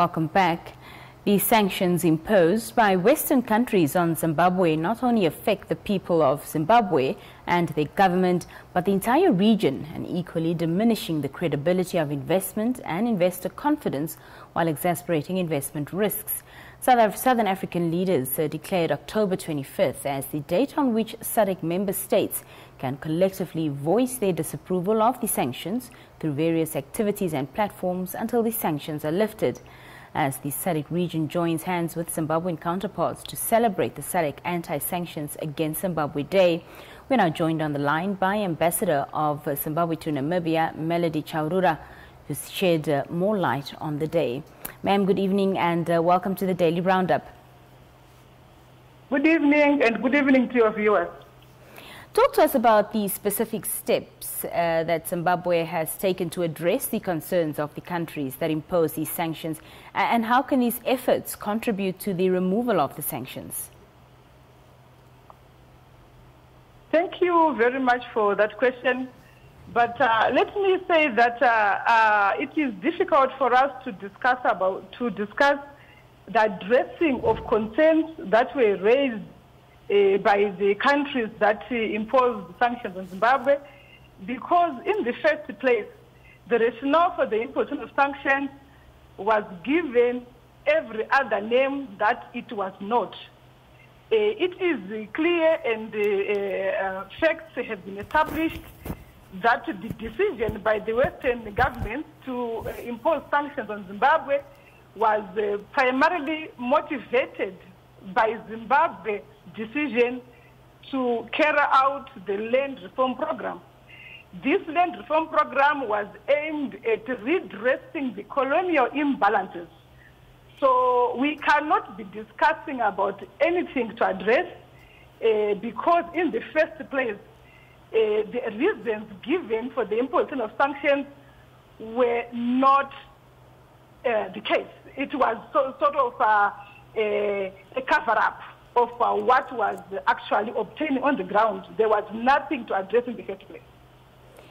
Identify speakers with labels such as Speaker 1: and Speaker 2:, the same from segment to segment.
Speaker 1: Welcome back. The sanctions imposed by Western countries on Zimbabwe not only affect the people of Zimbabwe and their government, but the entire region, and equally diminishing the credibility of investment and investor confidence while exacerbating investment risks. Southern African leaders declared October 25th as the date on which SADC member states can collectively voice their disapproval of the sanctions through various activities and platforms until the sanctions are lifted. As the SADC region joins hands with Zimbabwean counterparts to celebrate the SADC Anti-Sanctions Against Zimbabwe Day, we're now joined on the line by Ambassador of Zimbabwe to Namibia, Melody Chaurura, who's shed more light on the day. Ma'am, good evening and welcome to the Daily Roundup.
Speaker 2: Good evening and good evening to your viewers.
Speaker 1: Talk to us about the specific steps that Zimbabwe has taken to address the concerns of the countries that impose these sanctions, and how can these efforts contribute to the removal of the sanctions?
Speaker 2: Thank you very much for that question. But let me say that it is difficult for us to discuss the addressing of concerns that were raised by the countries that imposed sanctions on Zimbabwe, because in the first place, the rationale for the imposition of sanctions was given every other name that it was not. It is clear and facts have been established that the decision by the Western government to impose sanctions on Zimbabwe was primarily motivated by Zimbabwe's decision to carry out the land reform program. This land reform program was aimed at redressing the colonial imbalances. So we cannot be discussing about anything to address because in the first place, the reasons given for the imposition of sanctions were not the case. It was sort of a cover-up of what was actually obtained on the ground. There was nothing to address in the first place.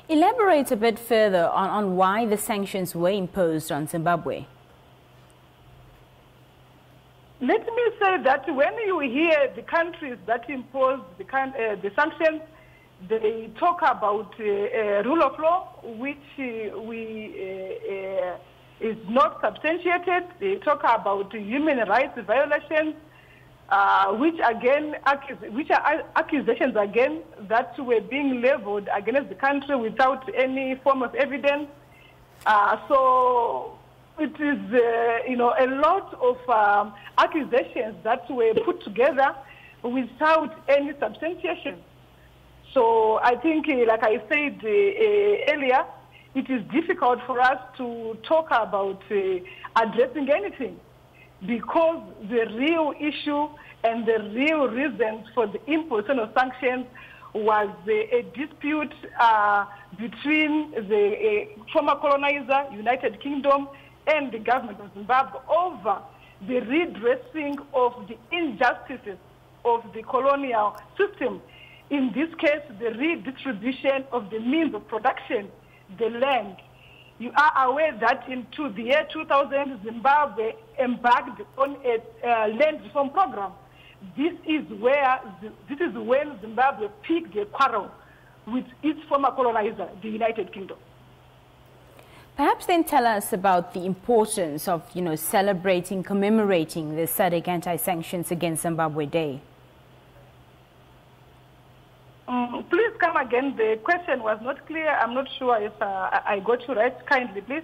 Speaker 1: Elaborate a bit further on why the sanctions were imposed on Zimbabwe.
Speaker 2: Let me say that when you hear the countries that impose the sanctions, they talk about rule of law, which is not substantiated. They talk about human rights violations, which are accusations again that were being leveled against the country without any form of evidence. So it is, a lot of accusations that were put together without any substantiation. So I think, like I said earlier, it is difficult for us to talk about addressing anything, because the real issue and the real reasons for the imposition of sanctions was a dispute between the former colonizer, United Kingdom, and the government of Zimbabwe over the redressing of the injustices of the colonial system. In this case, the redistribution of the means of production, the land. You are aware that into the year 2000, Zimbabwe embarked on a land reform program. This is when Zimbabwe picked a quarrel with its former colonizer, the United Kingdom.
Speaker 1: Perhaps then tell us about the importance of, celebrating, commemorating the SADC Anti-Sanctions Against Zimbabwe Day.
Speaker 2: Please come again. The question was not clear. I'm not sure if I got you right. Kindly, please.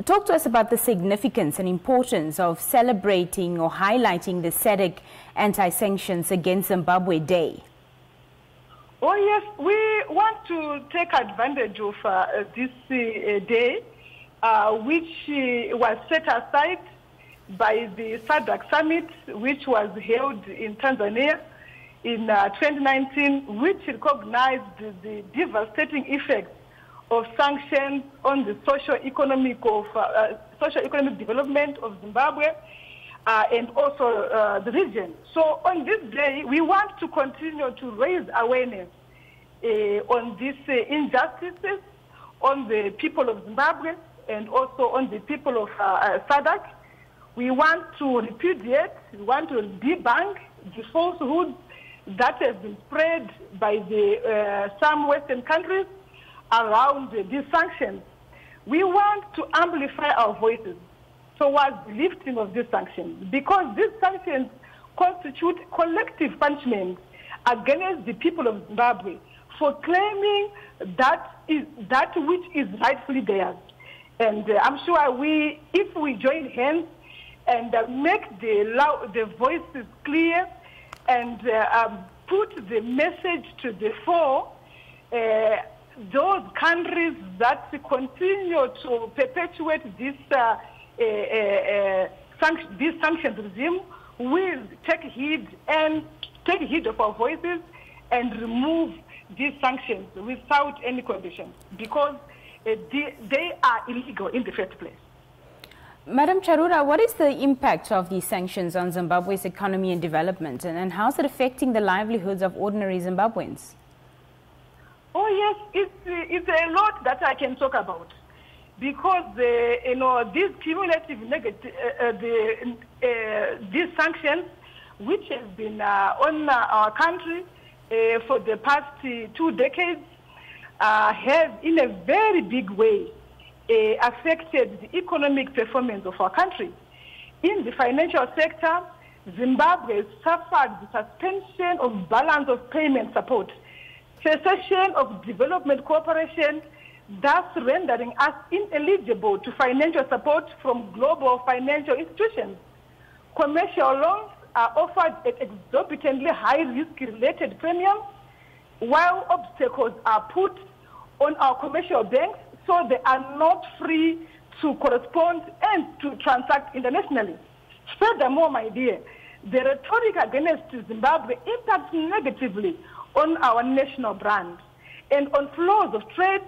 Speaker 1: Talk to us about the significance and importance of celebrating or highlighting the SADC Anti-Sanctions Against Zimbabwe Day.
Speaker 2: Oh, yes. We want to take advantage of this day, which was set aside by the SADC Summit, which was held in Tanzania in 2019, which recognized the devastating effects of sanctions on the socio-economic development of Zimbabwe and also the region. So on this day, we want to continue to raise awareness on these injustices on the people of Zimbabwe and also on the people of SADC, We want to repudiate, we want to debunk the falsehoods that have been spread by some Western countries around these sanctions. We want to amplify our voices towards the lifting of these sanctions, because these sanctions constitute collective punishment against the people of Zimbabwe for claiming that which is rightfully theirs. And I'm sure if we join hands and make the voices clear and put the message to the fore, those countries that continue to perpetuate this sanctions regime will take heed of our voices and remove these sanctions without any conditions, because they are illegal in the first place.
Speaker 1: Madam Chaurura, what is the impact of these sanctions on Zimbabwe's economy and development, and how is it affecting the livelihoods of ordinary Zimbabweans?
Speaker 2: Oh yes, it's a lot that I can talk about, because these cumulative negative these sanctions, which have been on our country for the past 2 decades, have in a very big way affected the economic performance of our country. In the financial sector, Zimbabwe suffered the suspension of balance of payment support, cessation of development cooperation, thus rendering us ineligible to financial support from global financial institutions. Commercial loans are offered at exorbitantly high risk-related premiums, while obstacles are put on our commercial banks so they are not free to correspond and to transact internationally. Furthermore, my dear, the rhetoric against Zimbabwe impacts negatively on our national brand and on flows of trade,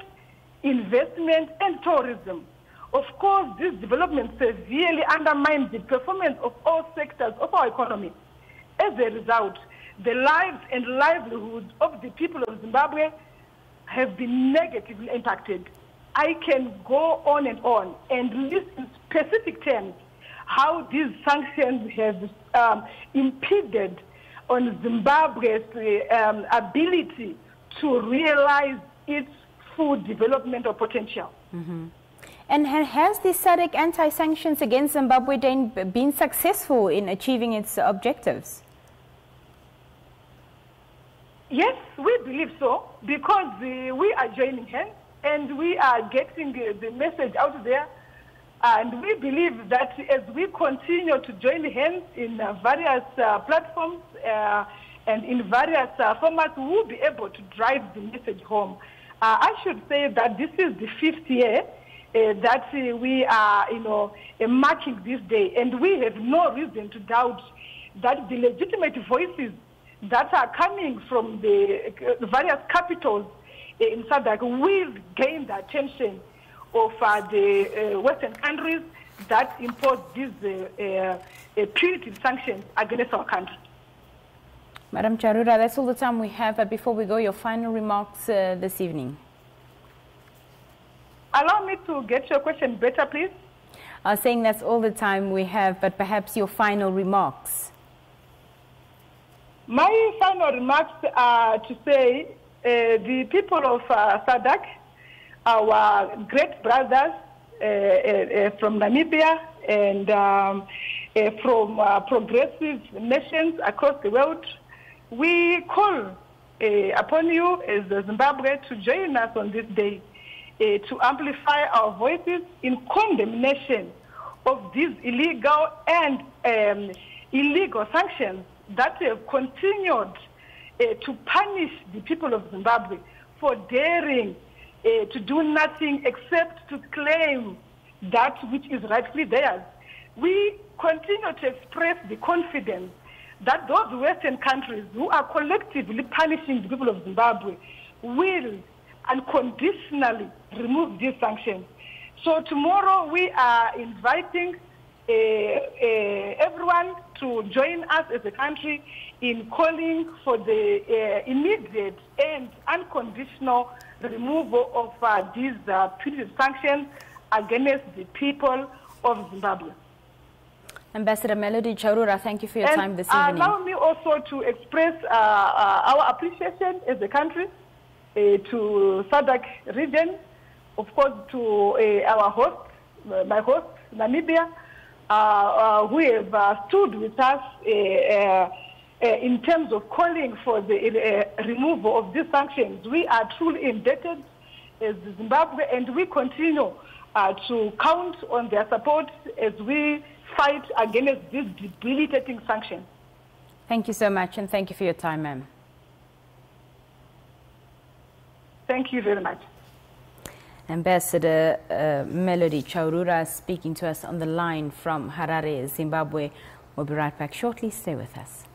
Speaker 2: investment, and tourism. Of course, this development severely undermines the performance of all sectors of our economy. As a result, the lives and livelihoods of the people of Zimbabwe have been negatively impacted. I can go on and list in specific terms how these sanctions have impeded on Zimbabwe's ability to realize its full developmental potential.
Speaker 1: Mm-hmm. And has the SADC anti-sanctions against Zimbabwe been successful in achieving its objectives?
Speaker 2: Yes, we believe so, because we are joining hands and we are getting the message out there. And we believe that as we continue to join hands in various platforms and in various formats, we will be able to drive the message home. I should say that this is the 5th year that we are, marking this day, and we have no reason to doubt that the legitimate voices that are coming from the various capitals in SADC will gain the attention of the Western countries that impose these punitive sanctions against our country.
Speaker 1: Madam Chaurura, that's all the time we have. But before we go, your final remarks this evening.
Speaker 2: Allow me to get your question better, please.
Speaker 1: Saying that's all the time we have, but perhaps your final remarks.
Speaker 2: My final remarks are to say the people of SADC, our great brothers from Namibia and from progressive nations across the world, we call upon you as Zimbabwe to join us on this day to amplify our voices in condemnation of these illegal and illegal sanctions that have continued to punish the people of Zimbabwe for daring to do nothing except to claim that which is rightfully theirs. We continue to express the confidence that those Western countries who are collectively punishing the people of Zimbabwe will unconditionally remove these sanctions. So tomorrow we are inviting everyone to join us as a country in calling for the immediate and unconditional removal of these punitive sanctions against the people of Zimbabwe.
Speaker 1: Ambassador Melody Chaurura, thank you for your time this evening.
Speaker 2: Allow me also to express our appreciation as a country to SADC region, of course to our host, my host, Namibia, who have stood with us in terms of calling for the removal of these sanctions. We are truly indebted as Zimbabwe, and we continue to count on their support as we fight against these debilitating sanctions.
Speaker 1: Thank you so much, and thank you for your time, ma'am.
Speaker 2: Thank you very much.
Speaker 1: Ambassador Melody Chaurura speaking to us on the line from Harare, Zimbabwe. We'll be right back shortly. Stay with us.